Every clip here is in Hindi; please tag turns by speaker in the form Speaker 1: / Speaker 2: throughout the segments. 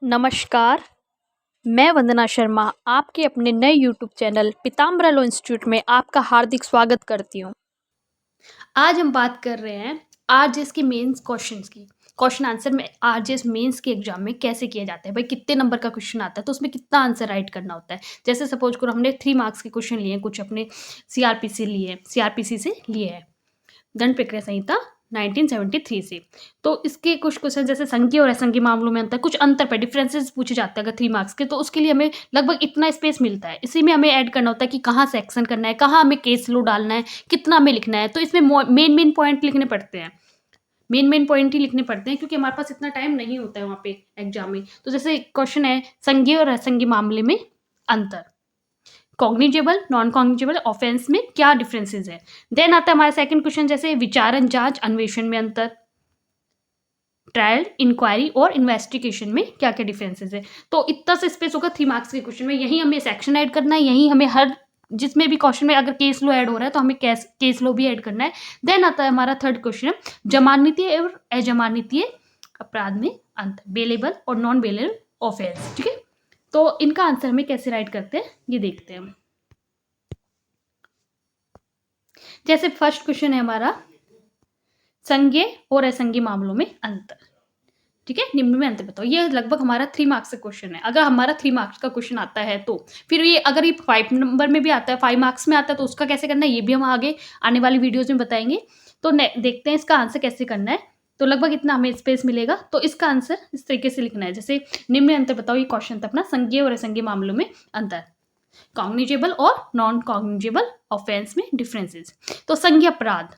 Speaker 1: नमस्कार, मैं वंदना शर्मा आपके अपने नए YouTube channel Pitambara law institute में आपका हार्दिक स्वागत करती हूँ। आज हम बात कर रहे हैं आरजेएस के मेंस क्वेश्चंस की। क्वेश्चन आंसर में आरजेएस मेंस के एग्जाम में कैसे किया जाता है, भाई कितने नंबर का क्वेश्चन आता है तो उसमें कितना आंसर राइट करना होता है। जैसे सपोज करो हमने 3 मार्क्स के क्वेश्चन लिए हैं, कुछ अपने सीआरपीसी से लिए हैं, दंड प्रक्रिया संहिता 1973 से। तो इसके कुछ क्वेश्चन जैसे संघीय और असंघीय मामलों में अंतर, कुछ अंतर पे डिफरेंसेस पूछे जाते हैं अगर 3 मार्क्स के, तो उसके लिए हमें लगभग इतना स्पेस मिलता है। इसी में हमें ऐड करना होता है कि कहाँ से एक्शन करना है, कहाँ हमें केस लो डालना है, कितना हमें लिखना है। तो इसमें मेन पॉइंट लिखने पड़ते हैं, मेन पॉइंट ही लिखने पड़ते हैं, क्योंकि हमारे पास इतना टाइम नहीं होता है वहाँ पे एग्जाम में। तो जैसे क्वेश्चन है संघीय और असंघीय मामले में अंतर, कॉग्निजेबल नॉन कॉग्निजेबल ऑफेंस में क्या डिफरेंसेस है। देन आता है हमारा सेकंड क्वेश्चन, जैसे विचारण जांच अन्वेषण में अंतर, ट्रायल इंक्वायरी और इन्वेस्टिगेशन में क्या क्या डिफरेंसेस है। तो इतना सा स्पेस होगा 3 मार्क्स के क्वेश्चन में, यही हमें सेक्शन ऐड करना है, यही हमें हर जिसमें भी क्वेश्चन में अगर केस लो ऐड हो रहा है तो हमें केस लो भी ऐड करना है। देन आता है हमारा थर्ड क्वेश्चन, जमानतीय और अजमानतीय अपराध में अंतर, बेलेबल और नॉन बेलेबल ऑफेंस। ठीक है, तो इनका आंसर हमें कैसे राइट करते हैं ये देखते हैं। जैसे फर्स्ट क्वेश्चन है हमारा संघीय और असंघीय मामलों में अंतर। ठीक है, निम्न में अंतर बताओ। ये लगभग हमारा 3 मार्क्स का क्वेश्चन है। अगर हमारा 3 मार्क्स का क्वेश्चन आता है तो फिर ये अगर ये 5 नंबर में भी आता है, 5 मार्क्स में आता है, तो उसका कैसे करना है ये भी हम आगे आने वाली वीडियोज में बताएंगे। तो देखते हैं इसका आंसर कैसे करना है। तो लगभग इतना हमें स्पेस मिलेगा, तो इसका आंसर इस तरीके से लिखना है। जैसे निम्न में अंतर बताओ, ये क्वेश्चन था अपना संघीय और असंघीय मामलों में अंतर, कॉग्निजेबल और नॉन कॉग्निजेबल ऑफेंस में डिफरेंसेस। तो संघीय अपराध,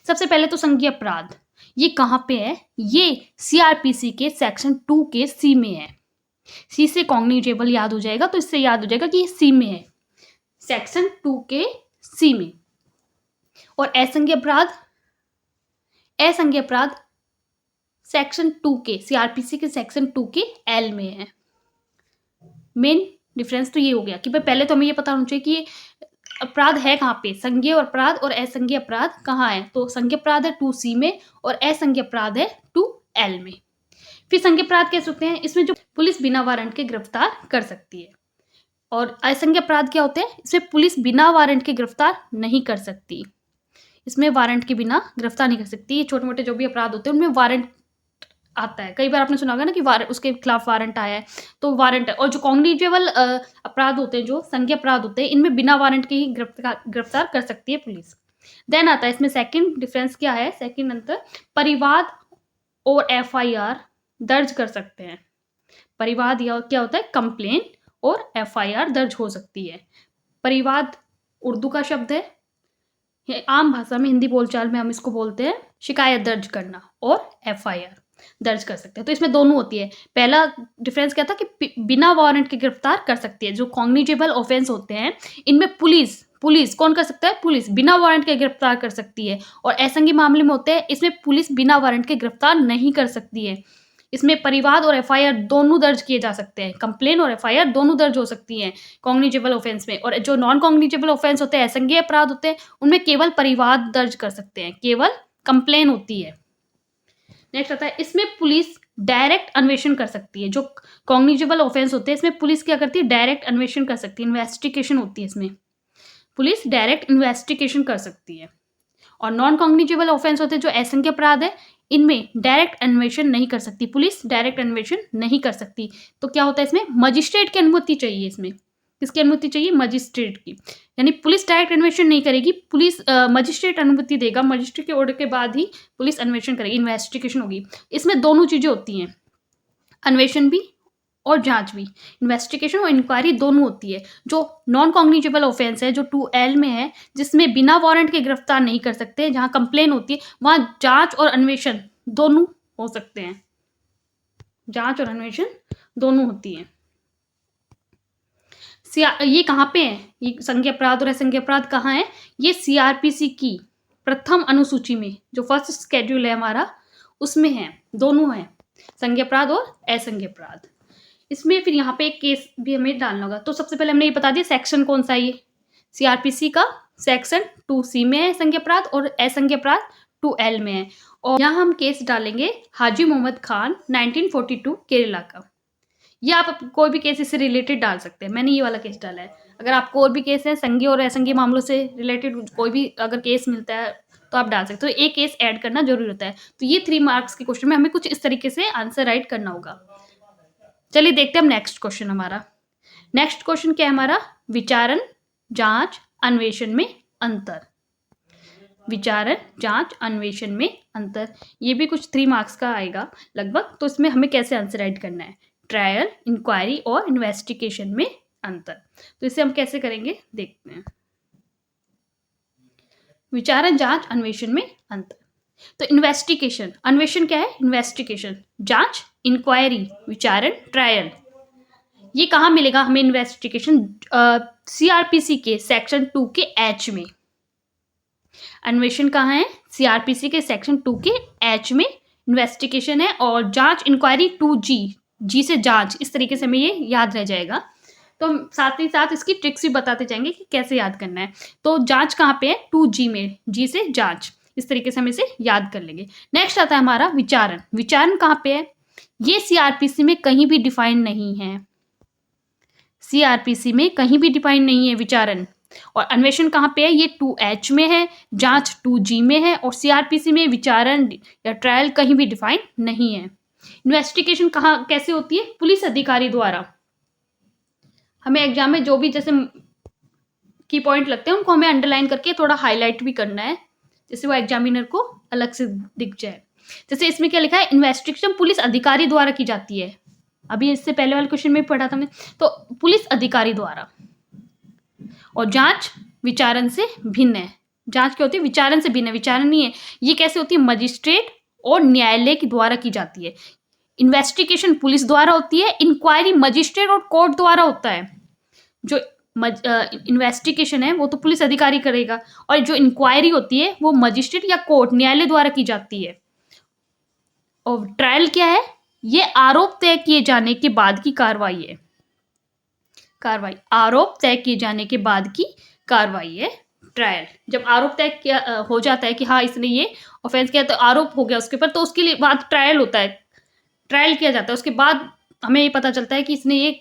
Speaker 1: सबसे पहले तो संघीय अपराध ये कहाँ पे है, ये सीआरपीसी के सेक्शन 2 के सी में है। सी से कॉग्निजेबल याद हो जाएगा, तो इससे याद हो जाएगा कि ये सी में है, सेक्शन 2 के सी में। और असंघीय अपराध, असंघीय अपराध सेक्शन 2 के सीआरपीसी के सेक्शन 2 के एल में है। मेन डिफरेंस तो ये हो गया कि भाई पहले तो हमें ये पता होना चाहिए कि ये अपराध है कहाँ पे, संघीय अपराध और असंघीय अपराध कहाँ है। तो संघीय अपराध है 2C में और असंघीय अपराध है 2L में। फिर संघीय अपराध कैसे होते हैं, इसमें जो पुलिस बिना वारंट के गिरफ्तार कर सकती है, और असंघीय अपराध क्या होते हैं, इसमें पुलिस बिना वारंट के गिरफ्तार नहीं कर सकती, इसमें वारंट के बिना गिरफ्तार नहीं कर सकती। ये छोटे मोटे जो भी अपराध होते हैं उनमें वारंट आता है। कई बार आपने सुना होगा ना कि उसके खिलाफ वारंट आया है, तो वारंट है। और जो कॉग्निजेबल अपराध होते हैं, जो संघीय अपराध होते हैं, इनमें बिना वारंट के ही गिरफ्तार कर सकती है पुलिस। देन आता है इसमें सेकंड डिफरेंस क्या है, सेकंड अंतर, परिवाद और एफआईआर दर्ज कर सकते हैं। परिवाद या क्या होता है, कंप्लेन, और एफआईआर दर्ज हो सकती है। परिवाद उर्दू का शब्द है, आम भाषा में हिंदी बोलचाल में हम इसको बोलते हैं शिकायत दर्ज करना, और एफआईआर दर्ज कर सकते हैं। तो इसमें दोनों होती है। पहला डिफरेंस क्या था कि बिना वारंट के गिरफ्तार कर सकती है। जो कॉग्निजेबल ऑफेंस होते हैं इनमें पुलिस कौन कर सकता है, पुलिस बिना वारंट के गिरफ्तार कर सकती है। और असंघीय मामले में होते हैं, इसमें पुलिस बिना वारंट के गिरफ्तार नहीं कर सकती है। इसमें परिवाद और एफआईआर दोनों दर्ज किए जा सकते हैं, कंप्लेन और एफआईआर दोनों दर्ज हो सकती हैं कॉग्निजेबल ऑफेंस में। और जो नॉन कॉग्निजेबल ऑफेंस होते हैं, असंघीय अपराध होते हैं, उनमें केवल परिवाद दर्ज कर सकते हैं, केवल कंप्लेन होती है। नेक्स्ट आता है, इसमें पुलिस डायरेक्ट अन्वेषण कर सकती है। जो कॉग्निजेबल ऑफेंस होते हैं इसमें पुलिस क्या करती है, डायरेक्ट अन्वेषण कर सकती है, इन्वेस्टिगेशन होती है, इसमें पुलिस डायरेक्ट इन्वेस्टिगेशन कर सकती है। और नॉन कॉग्निजेबल ऑफेंस होते हैं, जो असंख्य अपराध है, इनमें डायरेक्ट अन्वेषण नहीं कर सकती पुलिस, डायरेक्ट अन्वेषण नहीं कर सकती। तो क्या होता है, इसमें मजिस्ट्रेट की अनुमति चाहिए। इसमें किसकी अनुमति चाहिए, मजिस्ट्रेट की, यानी पुलिस डायरेक्ट अन्वेषण नहीं करेगी, पुलिस मजिस्ट्रेट अनुमति देगा, मजिस्ट्रेट के ऑर्डर के बाद ही पुलिस अन्वेषण करेगी, इन्वेस्टिगेशन होगी। इसमें दोनों चीजें होती हैं, अन्वेषण भी और जांच भी, इन्वेस्टिगेशन और इंक्वायरी दोनों होती है। जो नॉन कॉग्निजेबल ऑफेंस है, जो 2L में है, जिसमें बिना वारंट के गिरफ्तार नहीं कर सकते, जहां कंप्लेन होती है, वहां जांच और अन्वेषण दोनों हो सकते हैं, जांच और अन्वेषण दोनों होती है। ये कहाँ पे है, ये संघीय अपराध और असंघीय अपराध कहाँ है, ये सीआरपीसी की प्रथम अनुसूची में, जो फर्स्ट स्केड्यूल है हमारा, उसमें है, दोनों है, संघीय अपराध और असंघीय अपराध। इसमें फिर यहाँ पे एक केस भी हमें डालना होगा। तो सबसे पहले हमने ये बता दिया सेक्शन कौन सा है, ये सीआरपीसी का सेक्शन 2C में है संघीय अपराध, और असंघीय अपराध 2L में है। और यहाँ हम केस डालेंगे हाजी मोहम्मद खान 1942 केरला का। ये आप कोई भी केस इससे रिलेटेड डाल सकते हैं। मैंने ये वाला केस डाला है। अगर आपको और भी केस है संघीय और असंघीय मामलों से रिलेटेड कोई भी अगर केस मिलता है तो आप डाल सकते हो। एक केस ऐड करना जरूरी होता है। तो ये 3 मार्क्स के क्वेश्चन में हमें कुछ इस तरीके से आंसर राइट करना होगा। चलिए देखते हैं हम नेक्स्ट क्वेश्चन हमारा। नेक्स्ट क्वेश्चन क्या है हमारा? विचारण, जांच, अन्वेषण में अंतर। विचारण, जांच, अन्वेषण में अंतर। ये भी कुछ 3 मार्क्स का आएगा लगभग। तो इसमें हमें कैसे आंसर राइट करना है? ट्रायल, इंक्वायरी और इन्वेस्टिगेशन में अंतर। तो इसे हम कैसे करेंगे देखते हैं। विचारण, जांच, अन्वेषण में अंतर। तो इन्वेस्टिगेशन, अन्वेषण क्या है? इन्वेस्टिगेशन। जांच, इंक्वायरी, विचारण, ट्रायल। ये कहाँ मिलेगा हमें इन्वेस्टिगेशन? सीआरपीसी के सेक्शन 2 के एच में। अन्वेषण कहाँ है? सीआरपीसी के सेक्शन 2 के एच में इन्वेस्टिगेशन है। और जांच, इंक्वायरी 2G, जी से जांच। इस तरीके से हमें ये याद रह जाएगा। तो हम साथ ही साथ इसकी ट्रिक्स भी बताते जाएंगे कि कैसे याद करना है। तो जांच कहाँ पे है? 2G में, जी से जांच। इस तरीके से हम इसे याद कर लेंगे। नेक्स्ट आता है हमारा विचारण। विचारण कहाँ पे है? ये सीआरपीसी में कहीं भी डिफाइन नहीं है। सीआरपीसी में कहीं भी डिफाइन नहीं है विचारण। और अन्वेषण कहाँ पे है? ये 2H में है, जांच 2G में है, और सीआरपीसी में विचारण या ट्रायल कहीं भी डिफाइन नहीं है। इन्वेस्टिगेशन कहाँ कैसे होती है? पुलिस अधिकारी द्वारा। हमें एग्जाम में जो भी जैसे की पॉइंट लगते हैं उनको हमें अंडरलाइन करके थोड़ा हाईलाइट भी करना है, जैसे वो एग्जामिनर को अलग से दिख जाए। जैसे इसमें क्या लिखा है? इन्वेस्टिगेशन पुलिस अधिकारी द्वारा की जाती है। अभी इससे पहले वाले क्वेश्चन में पढ़ा था हमने। तो पुलिस अधिकारी द्वारा। और जांच विचारण से भिन्न है। जांच क्या होती है? विचारण से भिन्न है। विचारण नहीं है। ये कैसे होती है? मजिस्ट्रेट और न्यायालय के द्वारा की जाती है। इन्वेस्टिगेशन पुलिस द्वारा होती है, इंक्वायरी मजिस्ट्रेट और कोर्ट द्वारा होता है। जो इन्वेस्टिगेशन है वो तो पुलिस अधिकारी करेगा, और जो इंक्वायरी होती है वो मजिस्ट्रेट या कोर्ट, न्यायालय द्वारा की जाती है। और ट्रायल क्या है? ये आरोप तय किए जाने के बाद की कार्रवाई है। कार्रवाई, आरोप तय किए जाने के बाद की कार्रवाई है ट्रायल। जब आरोप तय किया हो जाता है कि हाँ इसने ये ऑफेंस किया, तो आरोप हो गया उसके ऊपर, तो उसके लिए बाद ट्रायल होता है। ट्रायल किया जाता है, उसके बाद हमें ये पता चलता है कि इसने ये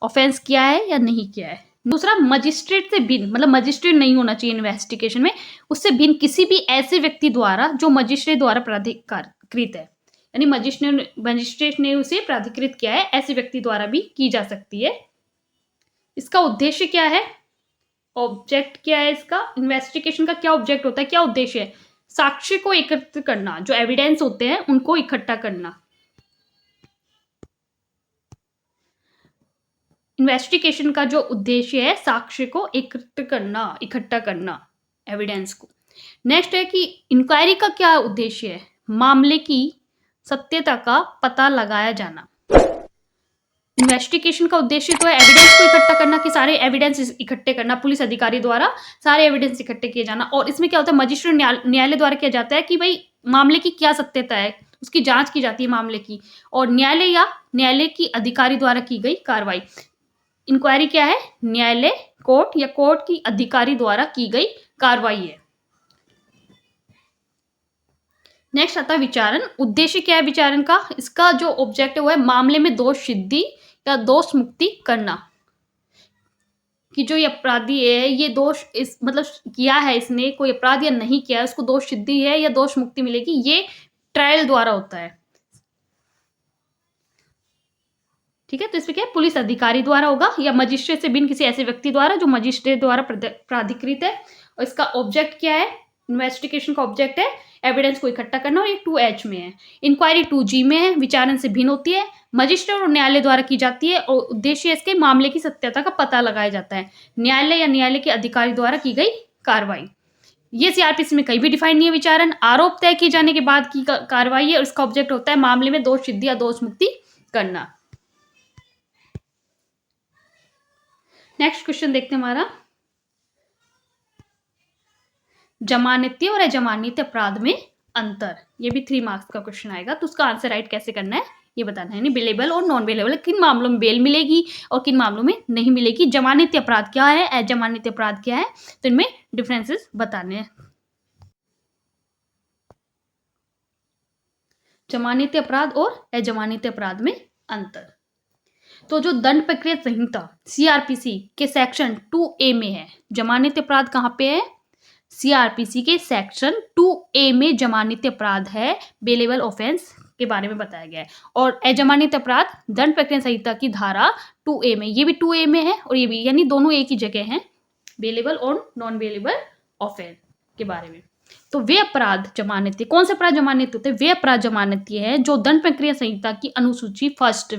Speaker 1: ऑफेंस किया है या नहीं किया है। दूसरा, मजिस्ट्रेट से भिन्न, मतलब मजिस्ट्रेट नहीं होना चाहिए इन्वेस्टिगेशन में। उससे भिन्न किसी भी ऐसे व्यक्ति द्वारा जो मजिस्ट्रेट द्वारा प्राधिकृत है, यानी मजिस्ट्रेट ने उसे प्राधिकृत किया है, ऐसे व्यक्ति द्वारा भी की जा सकती है। इसका उद्देश्य क्या है? ऑब्जेक्ट क्या है इसका? इन्वेस्टिगेशन का क्या ऑब्जेक्ट होता है, क्या उद्देश्य है? साक्ष्य को एकत्रित करना, जो एविडेंस होते हैं उनको इकट्ठा करना। इन्वेस्टिगेशन का जो उद्देश्य है साक्ष्य को एकत्रित करना, इकट्ठा करना, एविडेंस को। नेक्स्ट है कि इंक्वायरी का क्या उद्देश्य है? मामले की सत्यता का पता लगाया जाना। इन्वेस्टिगेशन का उद्देश्य तो है एविडेंस को इकट्ठा करना, कि सारे एविडेंस इकट्ठे करना, पुलिस अधिकारी द्वारा सारे एविडेंस इकट्ठे किए जाना। और इसमें क्या होता है? मजिस्ट्रेट न्यायालय द्वारा किया जाता है कि भाई मामले की क्या सत्यता है, उसकी जांच की जाती है मामले की। और न्यायालय या न्यायालय की अधिकारी द्वारा की गई कार्रवाई। इंक्वायरी क्या है? न्यायालय, कोर्ट या कोर्ट की अधिकारी द्वारा की गई कार्रवाई है। नेक्स्ट आता है विचारण। उद्देश्य क्या है विचारण का? इसका जो ऑब्जेक्ट है वो है मामले में दोष सिद्धि या दोष मुक्ति करना, कि जो ये अपराधी है ये दोष इस मतलब किया है, इसने कोई अपराध या नहीं किया है, उसको दोष सिद्धि है या दोष मुक्ति मिलेगी, ये ट्रायल द्वारा होता है। ठीक है, तो इसमें क्या है? पुलिस अधिकारी द्वारा होगा या मजिस्ट्रेट से भिन्न किसी ऐसे व्यक्ति द्वारा जो मजिस्ट्रेट द्वारा प्राधिकृत है। और इसका ऑब्जेक्ट क्या है? इन्वेस्टिगेशन का ऑब्जेक्ट है एविडेंस को इकट्ठा करना, और ये 2H में है। इंक्वायरी 2G में है, विचारण से भिन्न होती है, मजिस्ट्रेट और न्यायालय द्वारा की जाती है, और उद्देश्य इसके मामले की सत्यता का पता लगाया जाता है, न्यायालय या न्यायालय के अधिकारी द्वारा की गई कार्रवाई। ये सीआरपीसी में कहीं भी डिफाइन नहीं है। विचारण आरोप तय किए जाने के बाद की कार्रवाई है, और इसका ऑब्जेक्ट होता है मामले में दोष सिद्धि या दोष मुक्ति करना। नेक्स्ट क्वेश्चन देखते हैं हमारा, जमानती और अजमानती अपराध में अंतर। ये भी 3 मार्क्स का क्वेश्चन आएगा, तो उसका आंसर राइट कैसे करना है ये बताना है। बेलेबल और नॉन बेलेबल, किन मामलों में बेल मिलेगी और किन मामलों में नहीं मिलेगी। जमानती अपराध क्या है, अजमानती अपराध क्या है, तो इनमें डिफरेंसेस बताने हैं। जमानती अपराध और अजमानती अपराध में अंतर। तो जो दंड प्रक्रिया संहिता सीआरपीसी के सेक्शन 2A में है, जमानती अपराध कहाँ पे है? सीआरपीसी के सेक्शन 2A में जमानती अपराध है, बेलेबल ऑफेंस के बारे में बताया गया है। और अजमानती अपराध दंड प्रक्रिया संहिता की धारा 2A में, ये भी 2A में है और ये भी, यानी दोनों एक ही जगह हैं, बेलेबल और नॉन बेलेबल ऑफेंस के बारे में। तो वे अपराध जमानती, कौन से अपराध जमानती होते हैं? वे अपराध जमानती है जो दंड प्रक्रिया संहिता की अनुसूची फर्स्ट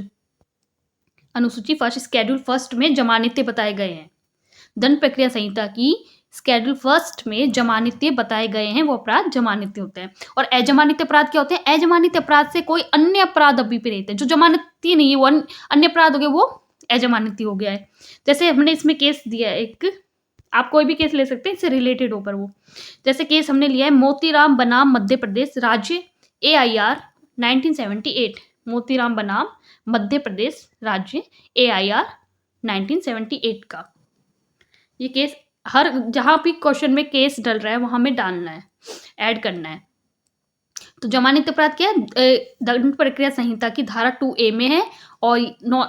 Speaker 1: स्केड्यूल फर्स्ट में जमानती बताए गए हैं। दंड प्रक्रिया संहिता की स्केड्यूल फर्स्ट में जमानती बताए गए हैं, वो अपराध जमानती होते हैं। और अजमानती अपराध क्या होते हैं? अजमानती अपराध से कोई अन्य अपराध अभिप्रेत है, जो जमानती नहीं है, वो अन्य अपराध हो गए, वो अजमानती हो गया है। जैसे हमने इसमें केस दिया है एक, आप कोई भी केस ले सकते हैं इससे रिलेटेड हो, पर वो जैसे केस हमने लिया है मोतीराम बनाम मध्य प्रदेश राज्य AIR 1978, मोतीराम बनाम मध्य प्रदेश राज्य AIR 1978 का। ये केस हर जहां भी क्वेश्चन में केस डल रहा है वहां में डालना है, ऐड करना है। तो जमानती अपराध क्या है? दंड प्रक्रिया संहिता की धारा 2A में है, और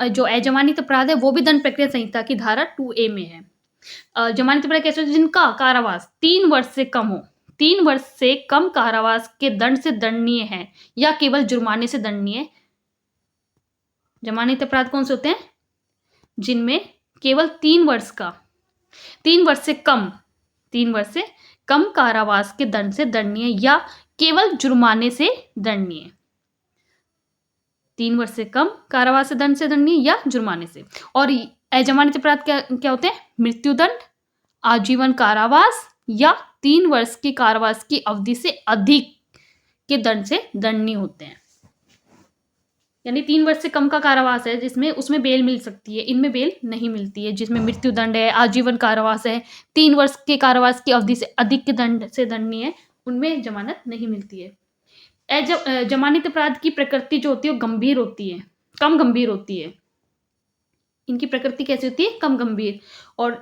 Speaker 1: जो अजमानती अपराध है वो भी दंड प्रक्रिया संहिता की धारा 2A में है। जमानती अपराध कैसे होते हैं? जिनका कारावास 3 वर्ष से कम हो, 3 वर्ष से कम कारावास के दंड से दंडनीय है या केवल जुर्माने से दंडनीय। जमानती अपराध कौन से होते हैं? जिनमें केवल 3 वर्ष से कम कारावास के दंड से दंडनीय या केवल जुर्माने से दंडनीय। 3 वर्ष से कम कारावास से दंड से दंडनीय या जुर्माने से। और अजमानती अपराध क्या होते हैं? मृत्युदंड, आजीवन कारावास या 3 वर्ष के कारावास की अवधि से अधिक के दंड से दंडनीय होते हैं। यानी 3 वर्ष से कम का कारावास है जिसमें, उसमें बेल मिल सकती है, इनमें बेल नहीं मिलती है। जिसमें मृत्युदंड है, आजीवन कारावास है, 3 वर्ष के कारावास की अवधि से अधिक के दंड से दंडनीय है, उनमें जमानत नहीं मिलती है। जमानती अपराध की प्रकृति जो होती है वो गंभीर होती है, कम गंभीर होती है। इनकी प्रकृति कैसी होती है? कम गंभीर। और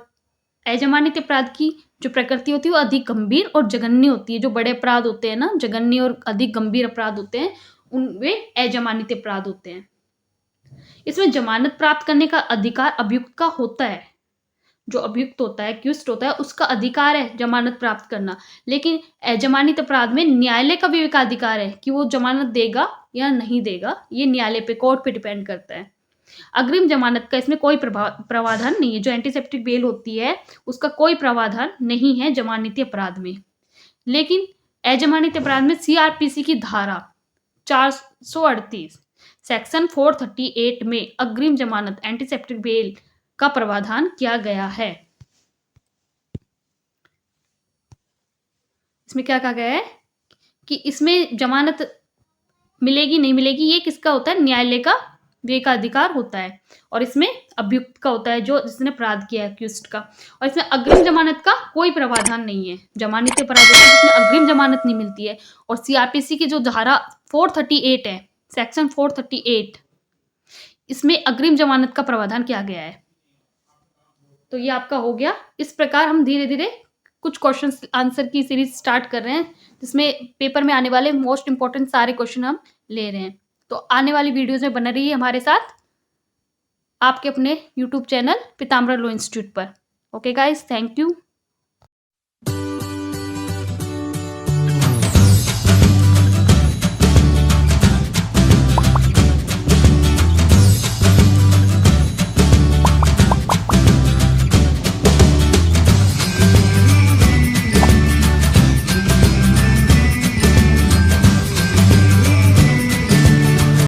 Speaker 1: अजमानती अपराध की जो प्रकृति होती है वो अधिक गंभीर और जघन्य होती है। जो बड़े अपराध होते हैं ना, जघन्य और अधिक गंभीर अपराध होते हैं, उनमें अजमानती अपराध होते हैं। इसमें जमानत प्राप्त करने का अधिकार अभियुक्त का होता है। जो अभियुक्त होता है, एक्यूज्ड होता है, उसका अधिकार है जमानत प्राप्त करना। लेकिन अजमानती अपराध में न्यायालय का भी अधिकार है कि वो जमानत देगा या नहीं देगा। ये न्यायालय पे, कोर्ट पे डिपेंड करता है। अग्रिम जमानत का इसमें कोई प्रावधान नहीं है। जो एंटीसेप्टिक बेल होती है उसका कोई प्रावधान नहीं है जमानती अपराध में। लेकिन अजमानती अपराध में सीआरपीसी की धारा 438 सेक्शन 438 में अग्रिम जमानत, एंटीसेप्टिक बेल का प्रावधान किया गया है। इसमें क्या कहा गया है कि इसमें जमानत मिलेगी नहीं मिलेगी, ये किसका होता है? न्यायालय का विवेकाधिकार होता है। और इसमें अभियुक्त का होता है, जो जिसने अपराध किया है, एक्यूज्ड का। और इसमें अग्रिम जमानत का कोई प्रावधान नहीं है। जमानती अपराध होता है जिसमें अग्रिम जमानत नहीं मिलती है। और सीआरपीसी की जो धारा 438 है, सेक्शन 438, इसमें अग्रिम जमानत का प्रावधान किया गया है। तो ये आपका हो गया। इस प्रकार हम धीरे धीरे कुछ क्वेश्चन आंसर की सीरीज स्टार्ट कर रहे हैं, जिसमें पेपर में आने वाले मोस्ट इंपॉर्टेंट सारे क्वेश्चन हम ले रहे हैं। तो आने वाली वीडियोज में बने रहिए हमारे साथ, आपके अपने यूट्यूब चैनल पीताम्बर लॉ इंस्टीट्यूट पर। Okay guys, thank you.